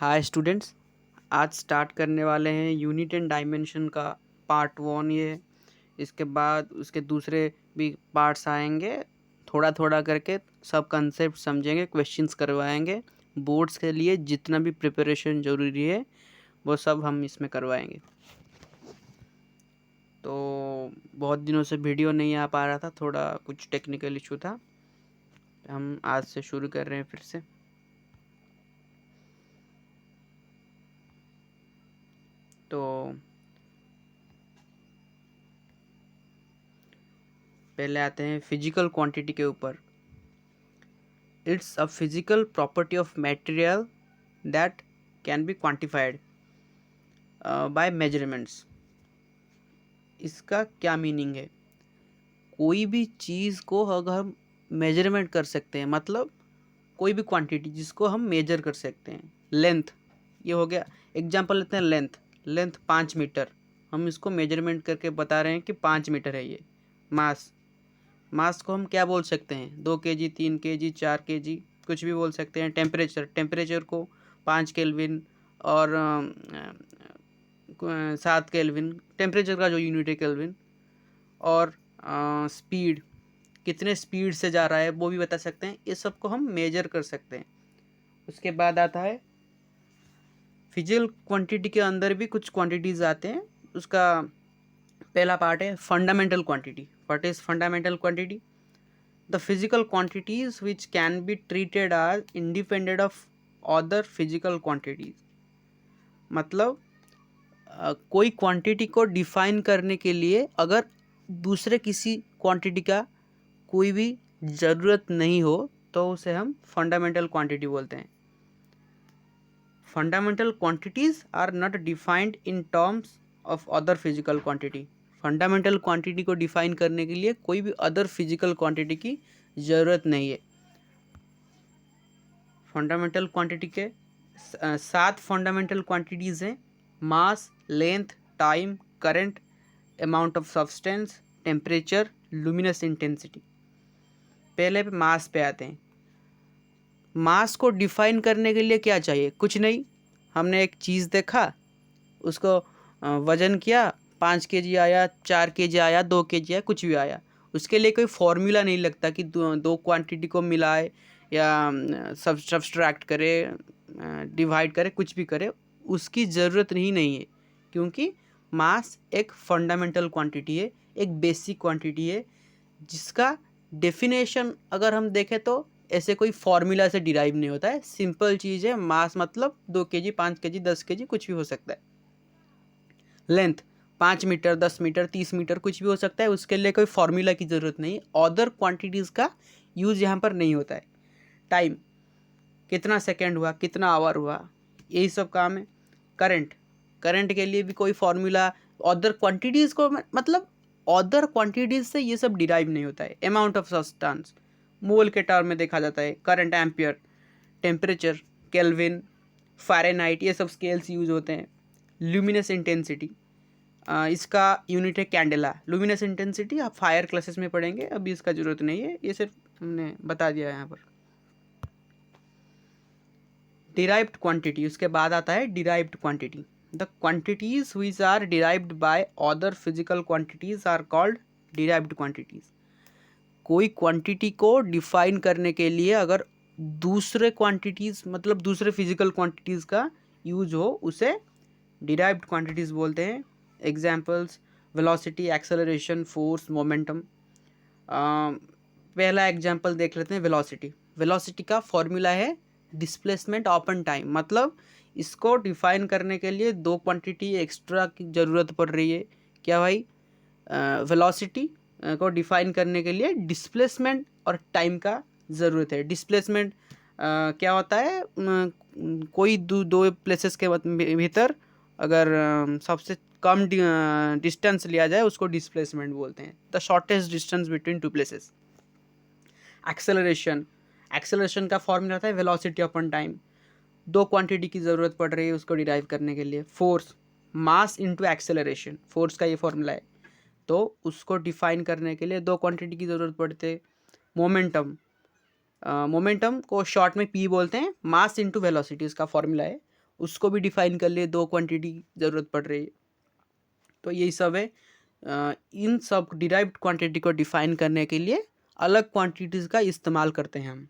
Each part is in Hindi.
हाय स्टूडेंट्स, आज स्टार्ट करने वाले हैं यूनिट एंड डायमेंशन का पार्ट 1। ये इसके बाद उसके दूसरे भी पार्ट्स आएंगे। थोड़ा थोड़ा करके सब कंसेप्ट समझेंगे, क्वेश्चंस करवाएंगे। बोर्ड्स के लिए जितना भी प्रिपरेशन ज़रूरी है वो सब हम इसमें करवाएंगे। तो बहुत दिनों से वीडियो नहीं आ पा रहा था, थोड़ा कुछ टेक्निकल इशू था। हम आज से शुरू कर रहे हैं फिर से। तो पहले आते हैं फिजिकल क्वांटिटी के ऊपर। It's a physical property of material that can be quantified by measurements. इसका क्या मीनिंग है? कोई भी चीज़ को अगर हम मेजरमेंट कर सकते हैं, मतलब कोई भी क्वांटिटी जिसको हम मेजर कर सकते हैं। लेंथ, ये हो गया एग्जांपल लेते हैं। लेंथ 5 मीटर, हम इसको मेजरमेंट करके बता रहे हैं कि 5 मीटर है ये। मास को हम क्या बोल सकते हैं? 2 kg, 3 kg, 4 kg, कुछ भी बोल सकते हैं। टेम्परेचर को 5 केल्विन और 7 केल्विन, टेम्परेचर का जो यूनिट है केल्विन। और स्पीड, कितने स्पीड से जा रहा है वो भी बता सकते हैं। ये सब को हम मेजर कर सकते हैं। उसके बाद आता है फिजिकल क्वांटिटी के अंदर भी कुछ क्वांटिटीज़ आते हैं। उसका पहला पार्ट है fundamental quantity. What is fundamental quantity? The physical quantities which can be treated as independent of other physical quantities। मतलब कोई क्वांटिटी को डिफाइन करने के लिए अगर दूसरे किसी क्वांटिटी का कोई भी ज़रूरत नहीं हो तो उसे हम फंडामेंटल क्वांटिटी बोलते हैं। Fundamental quantities are not defined in terms of other physical quantity. Fundamental quantity को डिफाइन करने के लिए कोई भी अदर फिजिकल क्वांटिटी की ज़रूरत नहीं है। फंडामेंटल क्वांटिटी के 7 फंडामेंटल क्वांटिटीज़ हैं। Mass, length, time, current, amount of substance, temperature, luminous intensity. पहले पे मास पे आते हैं। मास को डिफाइन करने के लिए क्या चाहिए? कुछ नहीं। हमने एक चीज़ देखा, उसको वज़न किया, 5 kg आया, 4 kg आया, 2 kg आया, कुछ भी आया। उसके लिए कोई फॉर्मूला नहीं लगता कि दो क्वांटिटी को मिलाए या सब्सट्रैक्ट करे, डिवाइड करे, कुछ भी करे। उसकी ज़रूरत ही नहीं है, क्योंकि मास एक फंडामेंटल क्वांटिटी है, एक बेसिक क्वांटिटी है, जिसका डेफिनेशन अगर हम देखें तो ऐसे कोई फॉर्मूला से डिराइव नहीं होता है। सिंपल चीज़ है। मास मतलब 2 kg, 5 kg, 10 kg, कुछ भी हो सकता है। लेंथ 5 मीटर, 10 मीटर, 30 मीटर, कुछ भी हो सकता है। उसके लिए कोई फॉर्मूला की ज़रूरत नहीं। अदर क्वांटिटीज़ का यूज़ यहाँ पर नहीं होता है। टाइम, कितना सेकेंड हुआ, कितना आवर हुआ, यही सब काम है। करंट के लिए भी कोई फॉर्मूला अदर क्वांटिटीज़ को, मतलब अदर क्वांटिटीज़ से ये सब डिराइव नहीं होता है। अमाउंट ऑफ सब्सटेंस मोल के टर्म में देखा जाता है। Current ampere, temperature kelvin, Fahrenheit, ये सब स्केल्स यूज होते हैं। ल्यूमिनस इंटेंसिटी, इसका यूनिट है कैंडेला। लुमिनस इंटेंसिटी आप फायर क्लासेस में पढ़ेंगे, अभी इसका ज़रूरत नहीं है, ये सिर्फ हमने बता दिया है यहाँ पर। डिराइव्ड क्वांटिटी, उसके बाद आता है derived quantity. The quantities which are derived by other physical quantities are called derived quantities. कोई क्वांटिटी को डिफाइन करने के लिए अगर दूसरे क्वांटिटीज़, मतलब दूसरे फिजिकल क्वांटिटीज़ का यूज हो, उसे डिराइव्ड क्वांटिटीज़ बोलते हैं। Examples: velocity, acceleration, force, momentum. पहला एग्जाम्पल देख लेते हैं। वेलोसिटी का फॉर्मूला है डिस्प्लेसमेंट अपॉन टाइम। मतलब इसको डिफाइन करने के लिए दो क्वांटिटी एक्स्ट्रा की ज़रूरत पड़ रही है। क्या भाई? वेलोसिटी को डिफाइन करने के लिए डिस्प्लेसमेंट और टाइम का ज़रूरत है। डिस्प्लेसमेंट क्या होता है? कोई दो प्लेसेस के भीतर अगर सबसे कम डिस्टेंस लिया जाए उसको डिस्प्लेसमेंट बोलते हैं। The shortest distance between two places. Acceleration का फॉर्मूला होता है वेलोसिटी अपॉन टाइम। दो क्वांटिटी की ज़रूरत पड़ रही है उसको डिराइव करने के लिए। Force, mass into acceleration, force का ये फॉर्मूला है। तो उसको डिफाइन करने के लिए दो क्वांटिटी की ज़रूरत पड़ती है। मोमेंटम को शॉर्ट में पी बोलते हैं। मास इंटू वेलोसिटी इसका फॉर्मूला है। उसको भी डिफाइन कर लिए, 2 क्वांटिटी ज़रूरत पड़ रही है। तो यही सब है। इन सब डिराइव्ड क्वांटिटी को डिफाइन करने के लिए अलग क्वांटिटीज़ का इस्तेमाल करते हैं हम।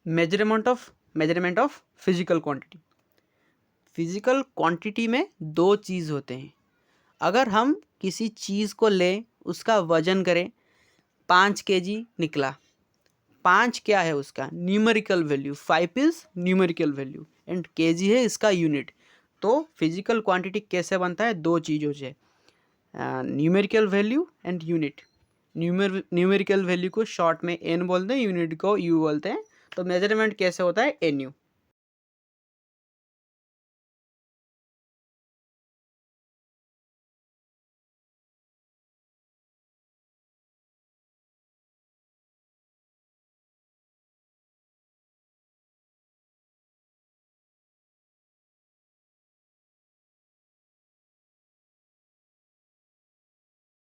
Measurement of physical quantity. Physical quantity में 2 चीज़ होते हैं। अगर हम किसी चीज़ को लें, उसका वजन करें, 5 kg निकला, 5 क्या है उसका numerical value, 5 is numerical value and kg है इसका यूनिट। तो फिजिकल क्वांटिटी कैसे बनता है, 2 चीज़ों से, numerical value and unit. Numerical value को शॉर्ट में n बोलते हैं, यूनिट को u बोलते हैं। तो मेजरमेंट कैसे होता है, NU।